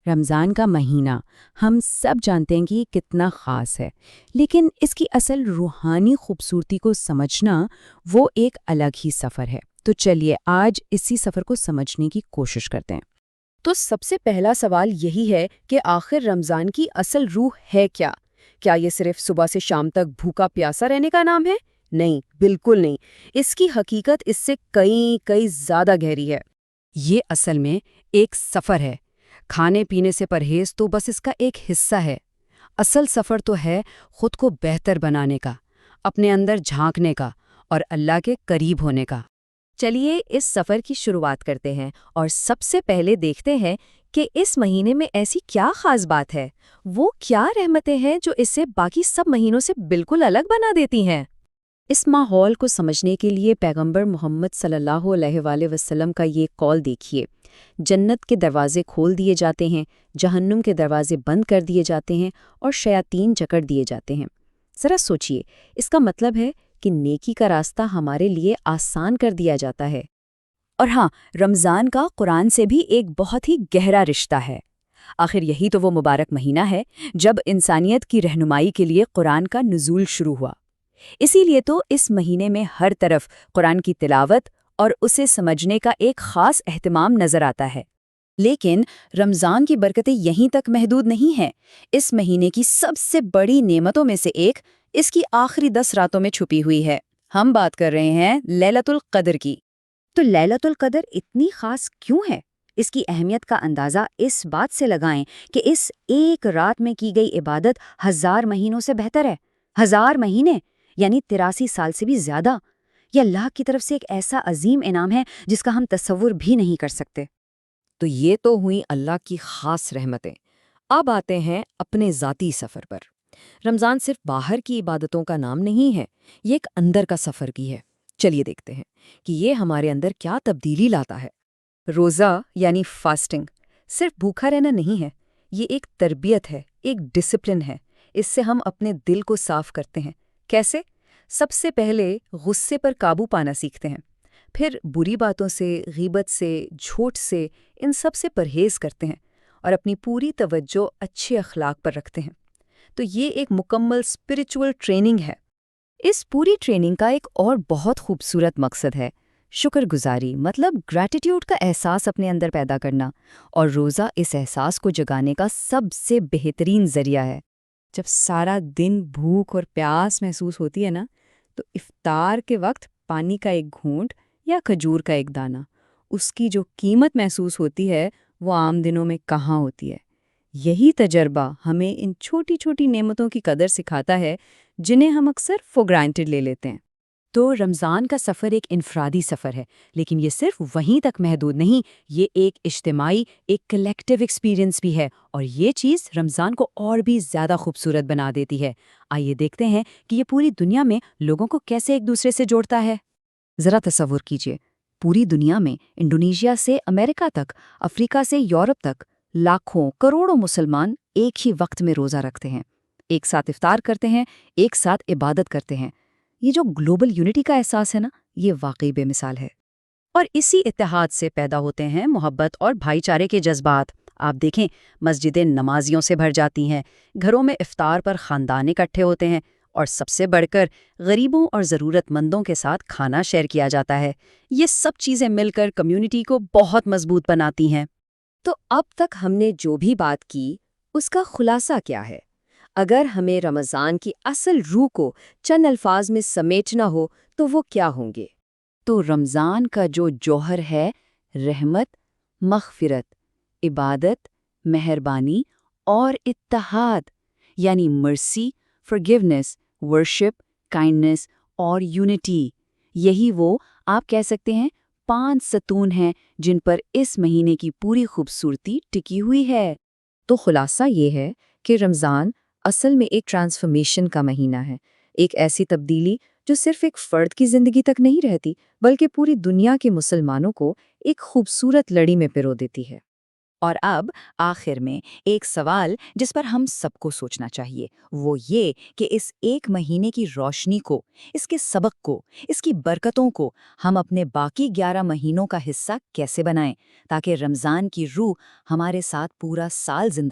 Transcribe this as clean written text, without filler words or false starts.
رمضان کا مہینہ ہم سب جانتے ہیں کہ یہ کتنا خاص ہے، لیکن اس کی اصل روحانی خوبصورتی کو سمجھنا وہ ایک الگ ہی سفر ہے۔ تو چلیے آج اسی سفر کو سمجھنے کی کوشش کرتے ہیں۔ تو سب سے پہلا سوال یہی ہے کہ آخر رمضان کی اصل روح ہے کیا؟ کیا یہ صرف صبح سے شام تک بھوکا پیاسا رہنے کا نام ہے؟ نہیں، بالکل نہیں۔ اس کی حقیقت اس سے کئی زیادہ گہری ہے۔ یہ اصل میں ایک سفر ہے۔ کھانے پینے سے پرہیز تو بس اس کا ایک حصہ ہے۔ اصل سفر تو ہے خود کو بہتر بنانے کا، اپنے اندر جھانکنے کا اور اللہ کے قریب ہونے کا۔ چلیے اس سفر کی شروعات کرتے ہیں اور سب سے پہلے دیکھتے ہیں کہ اس مہینے میں ایسی کیا خاص بات ہے، وہ کیا رحمتیں ہیں جو اسے باقی سب مہینوں سے بالکل الگ بنا دیتی ہیں۔ اس ماحول کو سمجھنے کے لیے پیغمبر محمد صلی اللہ علیہ وآلہ وسلم کا یہ قول دیکھیے، جنت کے دروازے کھول دیے جاتے ہیں، جہنم کے دروازے بند کر دیے جاتے ہیں اور شیاطین جکڑ دیے جاتے ہیں۔ ذرا سوچئے، اس کا مطلب ہے کہ نیکی کا راستہ ہمارے لیے آسان کر دیا جاتا ہے۔ اور ہاں، رمضان کا قرآن سے بھی ایک بہت ہی گہرا رشتہ ہے۔ آخر یہی تو وہ مبارک مہینہ ہے جب انسانیت کی رہنمائی کے لیے قرآن کا نزول شروع ہوا۔ اسی لیے تو اس مہینے میں ہر طرف قرآن کی تلاوت اور اسے سمجھنے کا ایک خاص اہتمام نظر آتا ہے۔ لیکن رمضان کی برکتیں یہیں تک محدود نہیں ہیں۔ اس مہینے کی سب سے بڑی نعمتوں میں سے ایک اس کی آخری 10 راتوں میں چھپی ہوئی ہے۔ ہم بات کر رہے ہیں لیلۃ القدر کی۔ تو لیلۃ القدر اتنی خاص کیوں ہے؟ اس کی اہمیت کا اندازہ اس بات سے لگائیں کہ اس ایک رات میں کی گئی عبادت 1000 مہینوں سے بہتر ہے۔ 1000 مہینے یعنی 83 سال سے بھی زیادہ۔ یہ اللہ کی طرف سے ایک ایسا عظیم انعام ہے جس کا ہم تصور بھی نہیں کر سکتے۔ تو یہ تو ہوئی اللہ کی خاص رحمتیں۔ اب آتے ہیں اپنے ذاتی سفر پر۔ رمضان صرف باہر کی عبادتوں کا نام نہیں ہے، یہ ایک اندر کا سفر بھی ہے۔ چلیے دیکھتے ہیں کہ یہ ہمارے اندر کیا تبدیلی لاتا ہے۔ روزہ یعنی فاسٹنگ صرف بھوکا رہنا نہیں ہے، یہ ایک تربیت ہے، ایک ڈسپلن ہے۔ اس سے ہم اپنے دل کو صاف کرتے ہیں۔ کیسے؟ سب سے پہلے غصے پر قابو پانا سیکھتے ہیں، پھر بری باتوں سے، غیبت سے، جھوٹ سے، ان سب سے پرہیز کرتے ہیں اور اپنی پوری توجہ اچھے اخلاق پر رکھتے ہیں۔ تو یہ ایک مکمل اسپرچول ٹریننگ ہے۔ اس پوری ٹریننگ کا ایک اور بہت خوبصورت مقصد ہے، شکر گزاری، مطلب گریٹیٹیوڈ کا احساس اپنے اندر پیدا کرنا، اور روزہ اس احساس کو جگانے کا سب سے بہترین ذریعہ ہے۔ جب سارا دن بھوک اور پیاس محسوس ہوتی ہے نا، تو افطار کے وقت پانی کا ایک گھونٹ یا کھجور کا ایک دانہ، اس کی جو قیمت محسوس ہوتی ہے وہ عام دنوں میں کہاں ہوتی ہے۔ یہی تجربہ ہمیں ان چھوٹی چھوٹی نعمتوں کی قدر سکھاتا ہے جنہیں ہم اکثر فور گرانٹڈ لے لیتے ہیں۔ تو رمضان کا سفر ایک انفرادی سفر ہے، لیکن یہ صرف وہیں تک محدود نہیں، یہ ایک اجتماعی، ایک کلیکٹیو ایکسپیرینس بھی ہے، اور یہ چیز رمضان کو اور بھی زیادہ خوبصورت بنا دیتی ہے۔ آئیے دیکھتے ہیں کہ یہ پوری دنیا میں لوگوں کو کیسے ایک دوسرے سے جوڑتا ہے۔ ذرا تصور کیجئے، پوری دنیا میں انڈونیشیا سے امریکہ تک، افریقہ سے یورپ تک، لاکھوں کروڑوں مسلمان ایک ہی وقت میں روزہ رکھتے ہیں، ایک ساتھ افطار کرتے ہیں، ایک ساتھ عبادت کرتے ہیں۔ یہ جو گلوبل یونٹی کا احساس ہے نا، یہ واقعی بے مثال ہے۔ اور اسی اتحاد سے پیدا ہوتے ہیں محبت اور بھائی چارے کے جذبات۔ آپ دیکھیں، مسجدیں نمازیوں سے بھر جاتی ہیں، گھروں میں افطار پر خاندان اکٹھے ہوتے ہیں، اور سب سے بڑھ کر غریبوں اور ضرورت مندوں کے ساتھ کھانا شیئر کیا جاتا ہے۔ یہ سب چیزیں مل کر کمیونٹی کو بہت مضبوط بناتی ہیں۔ تو اب تک ہم نے جو بھی بات کی، اس کا خلاصہ کیا ہے؟ اگر ہمیں رمضان کی اصل روح کو چند الفاظ میں سمیٹنا ہو تو وہ کیا ہوں گے؟ تو رمضان کا جو جوہر ہے، رحمت، مغفرت، عبادت، مہربانی اور اتحاد، یعنی مرسی، forgiveness، worship، kindness اور unity۔ یہی وہ آپ کہہ سکتے ہیں 5 ستون ہیں جن پر اس مہینے کی پوری خوبصورتی ٹکی ہوئی ہے۔ تو خلاصہ یہ ہے کہ رمضان اصل میں ایک ٹرانسفارمیشن کا مہینہ ہے، ایک ایسی تبدیلی جو صرف ایک فرد کی زندگی تک نہیں رہتی، بلکہ پوری دنیا کے مسلمانوں کو ایک خوبصورت لڑی میں پرو دیتی ہے۔ اور اب آخر میں ایک سوال جس پر ہم سب کو سوچنا چاہیے، وہ یہ کہ اس ایک مہینے کی روشنی کو، اس کے سبق کو، اس کی برکتوں کو ہم اپنے باقی 11 مہینوں کا حصہ کیسے بنائیں تاکہ رمضان کی روح ہمارے ساتھ پورا سال زندہ